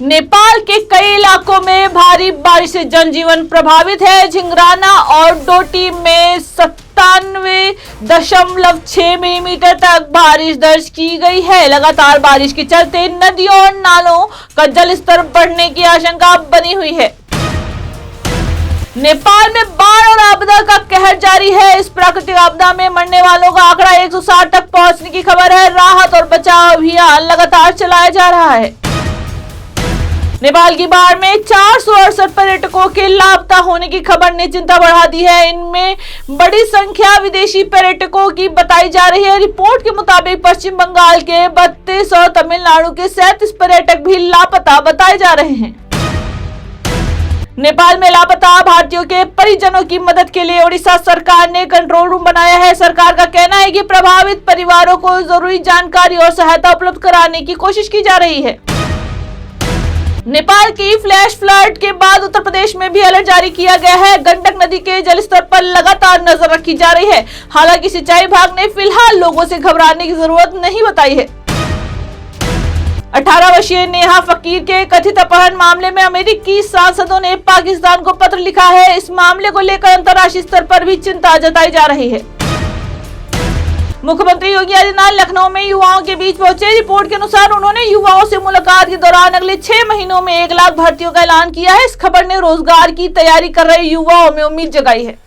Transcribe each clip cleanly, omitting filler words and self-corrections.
नेपाल के कई इलाकों में भारी बारिश से जनजीवन प्रभावित है। झिंगराना और डोटी में 97.6 मिलीमीटर तक बारिश दर्ज की गई है। लगातार बारिश के चलते नदियों और नालों का जलस्तर बढ़ने की आशंका बनी हुई है। नेपाल में बाढ़ और आपदा का कहर जारी है। इस प्राकृतिक आपदा में मरने वालों का आंकड़ा 160 तक पहुंचने की खबर है। राहत और बचाव अभियान लगातार चलाया जा रहा है। नेपाल की बाढ़ में 468 पर्यटकों के लापता होने की खबर ने चिंता बढ़ा दी है। इनमें बड़ी संख्या विदेशी पर्यटकों की बताई जा रही है। रिपोर्ट के मुताबिक पश्चिम बंगाल के 32 और तमिलनाडु के 37 पर्यटक भी लापता बताए जा रहे हैं। नेपाल में लापता भारतीयों के परिजनों की मदद के लिए ओडिशा सरकार ने कंट्रोल रूम बनाया है। सरकार का कहना है कि प्रभावित परिवारों को जरूरी जानकारी और सहायता उपलब्ध कराने की कोशिश की जा रही है। नेपाल की फ्लैश फ्लड के बाद उत्तर प्रदेश में भी अलर्ट जारी किया गया है। गंडक नदी के जलस्तर पर लगातार नजर रखी जा रही है। हालांकि सिंचाई विभाग ने फिलहाल लोगों से घबराने की जरूरत नहीं बताई है। 18 वर्षीय नेहा फकीर के कथित अपहरण मामले में अमेरिकी सांसदों ने पाकिस्तान को पत्र लिखा है। इस मामले को लेकर अंतर्राष्ट्रीय स्तर पर भी चिंता जताई जा रही है। मुख्यमंत्री योगी आदित्यनाथ लखनऊ में युवाओं के बीच पहुंचे। रिपोर्ट के अनुसार उन्होंने युवाओं से मुलाकात के दौरान अगले 6 महीनों में 1 लाख भर्तियों का ऐलान किया है। इस खबर ने रोजगार की तैयारी कर रहे युवाओं में उम्मीद जगाई है।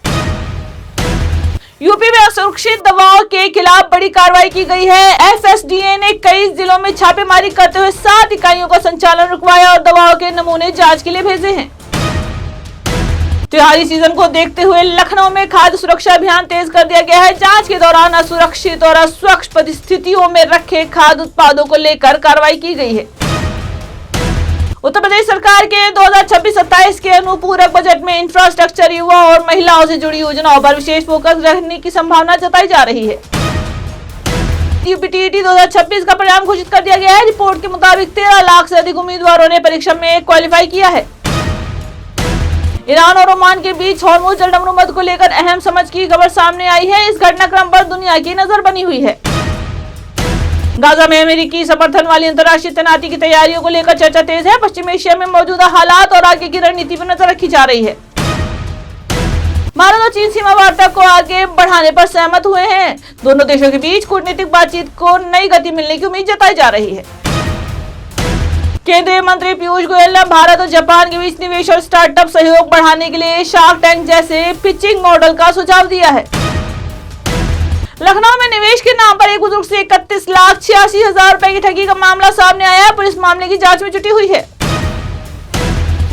यूपी में असुरक्षित दवाओं के खिलाफ बड़ी कार्रवाई की गई है। एफएसडीए ने कई जिलों में छापेमारी करते हुए 7 इकाइयों का संचालन रुकवाया और दवाओं के नमूने जांच के लिए भेजे हैं। त्योहारी सीजन को देखते हुए लखनऊ में खाद्य सुरक्षा अभियान तेज कर दिया गया है। जांच के दौरान असुरक्षित और अस्वच्छ परिस्थितियों में रखे खाद्य उत्पादों को लेकर कार्रवाई की गई है। उत्तर प्रदेश सरकार के 2026-27 के अनुपूरक बजट में इंफ्रास्ट्रक्चर, युवा और महिलाओं से जुड़ी योजनाओं पर विशेष फोकस रखने की संभावना जताई जा रही है। यूपीटीईटी 2026 का परिणाम घोषित कर दिया गया है। रिपोर्ट के मुताबिक 13 लाख से अधिक उम्मीदवारों ने परीक्षा में क्वालिफाई किया है। ईरान और ओमान के बीच हॉर्मुज जलसंधि को लेकर अहम समझ की खबर सामने आई है। इस घटनाक्रम पर दुनिया की नजर बनी हुई है। गाजा में अमेरिकी समर्थन वाली अंतर्राष्ट्रीय तैनाती की तैयारियों को लेकर चर्चा तेज है। पश्चिम एशिया में मौजूदा हालात और आगे की रणनीति पर नजर रखी जा रही है। भारत और चीन सीमा वार्ता को आगे बढ़ाने पर सहमत हुए हैं। दोनों देशों के बीच कूटनीतिक बातचीत को नई गति मिलने की उम्मीद जताई जा रही है। केंद्रीय मंत्री पीयूष गोयल ने भारत और जापान के बीच निवेश और स्टार्टअप सहयोग बढ़ाने के लिए शार्क टैंक जैसे पिचिंग मॉडल का सुझाव दिया है। लखनऊ में निवेश के नाम पर एक बुजुर्ग से 31,86,000 रुपए की ठगी का मामला सामने आया है। पुलिस मामले की जांच में जुटी हुई है।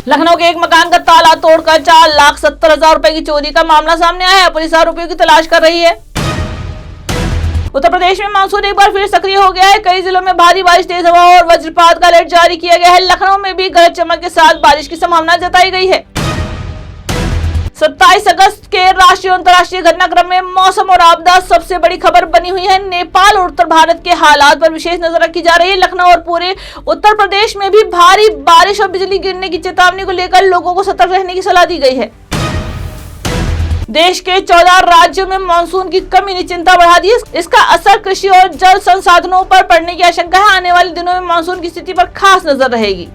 लखनऊ के एक मकान का ताला तोड़कर 4,70,000 रुपए की चोरी का मामला सामने आया है। पुलिस आरोपियों की तलाश कर रही है। उत्तर प्रदेश में मानसून एक बार फिर सक्रिय हो गया है। कई जिलों में भारी बारिश, तेज हवा और वज्रपात का अलर्ट जारी किया गया है। लखनऊ में भी गरज चमक के साथ बारिश की संभावना जताई गई है। 27 अगस्त के राष्ट्रीय और अंतर्राष्ट्रीय घटनाक्रम में मौसम और आपदा सबसे बड़ी खबर बनी हुई है। नेपाल और उत्तर भारत के हालात पर विशेष नजर रखी जा रही है। लखनऊ और पूरे उत्तर प्रदेश में भी भारी बारिश और बिजली गिरने की चेतावनी को लेकर लोगों को सतर्क रहने की सलाह दी गई है। देश के 14 राज्यों में मानसून की कमी ने चिंता बढ़ा दी है। इसका असर कृषि और जल संसाधनों पर पड़ने की आशंका है। आने वाले दिनों में मानसून की स्थिति पर खास नजर रहेगी।